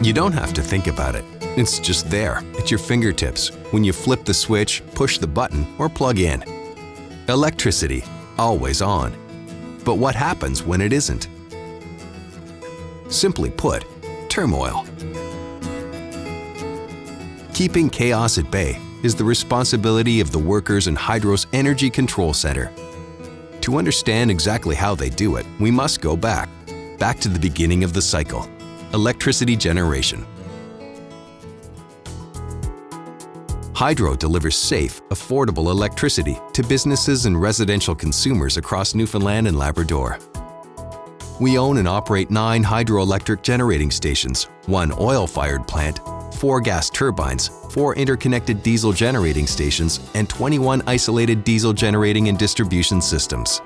You don't have to think about it. It's just there, at your fingertips, when you flip the switch, push the button, or plug in. Electricity, always on. But what happens when it isn't? Simply put, turmoil. Keeping chaos at bay is the responsibility of the workers in Hydro's Energy Control Center. To understand exactly how they do it, we must go back to the beginning of the cycle, electricity generation. Hydro delivers safe, affordable electricity to businesses and residential consumers across Newfoundland and Labrador. We own and operate 9 hydroelectric generating stations, 1 oil-fired plant, 4 gas turbines, 4 interconnected diesel generating stations, and 21 isolated diesel generating and distribution systems.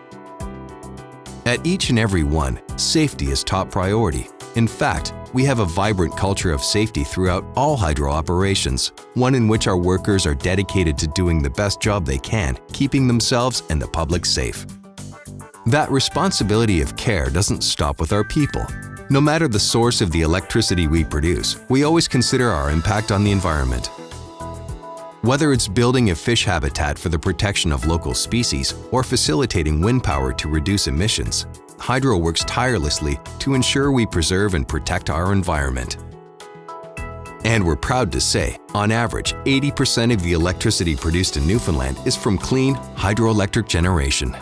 At each and every one, safety is top priority. In fact, we have a vibrant culture of safety throughout all hydro operations, one in which our workers are dedicated to doing the best job they can, keeping themselves and the public safe. That responsibility of care doesn't stop with our people. No matter the source of the electricity we produce, we always consider our impact on the environment. Whether it's building a fish habitat for the protection of local species or facilitating wind power to reduce emissions, Hydro works tirelessly to ensure we preserve and protect our environment. And we're proud to say, on average, 80% of the electricity produced in Newfoundland is from clean hydroelectric generation.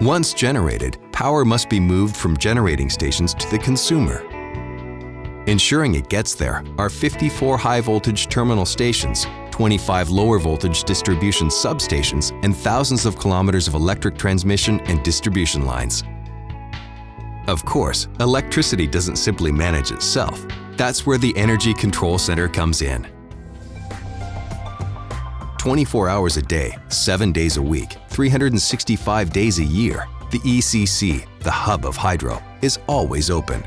Once generated, power must be moved from generating stations to the consumer. Ensuring it gets there are 54 high-voltage terminal stations, 25 lower-voltage distribution substations, and thousands of kilometers of electric transmission and distribution lines. Of course, electricity doesn't simply manage itself. That's where the Energy Control Center comes in. 24 hours a day, 7 days a week, 365 days a year, the ECC, the hub of Hydro, is always open.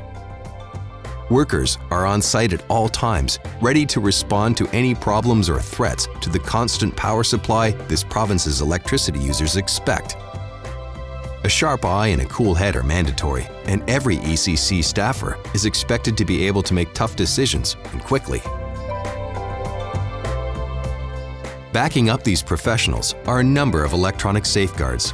Workers are on site at all times, ready to respond to any problems or threats to the constant power supply this province's electricity users expect. A sharp eye and a cool head are mandatory, and every ECC staffer is expected to be able to make tough decisions and quickly. Backing up these professionals are a number of electronic safeguards.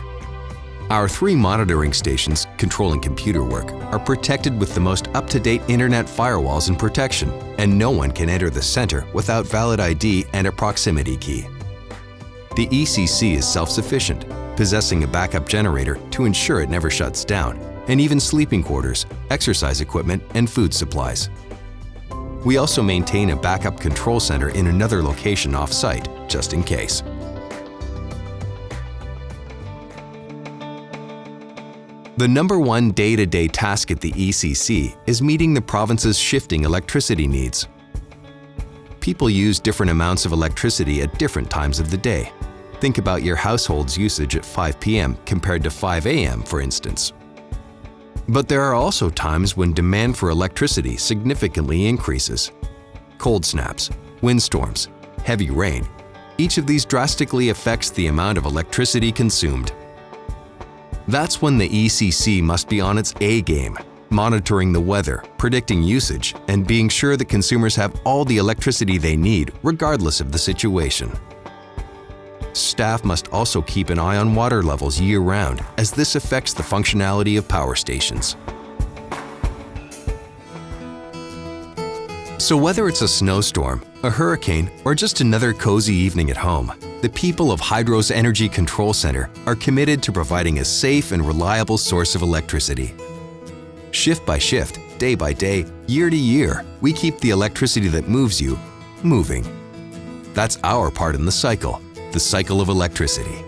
Our 3 monitoring stations controlling computer work are protected with the most up-to-date internet firewalls and protection, and no one can enter the center without valid ID and a proximity key. The ECC is self-sufficient, possessing a backup generator to ensure it never shuts down, and even sleeping quarters, exercise equipment, and food supplies. We also maintain a backup control center in another location off-site, just in case. The number one day-to-day task at the ECC is meeting the province's shifting electricity needs. People use different amounts of electricity at different times of the day. Think about your household's usage at 5 p.m. compared to 5 a.m., for instance. But there are also times when demand for electricity significantly increases. Cold snaps, windstorms, heavy rain. Each of these drastically affects the amount of electricity consumed. That's when the ECC must be on its A game, monitoring the weather, predicting usage, and being sure that consumers have all the electricity they need, regardless of the situation. Staff must also keep an eye on water levels year-round, as this affects the functionality of power stations. So whether it's a snowstorm, a hurricane, or just another cozy evening at home, the people of Hydro's Energy Control Center are committed to providing a safe and reliable source of electricity. Shift by shift, day by day, year to year, we keep the electricity that moves you moving. That's our part in the cycle of electricity.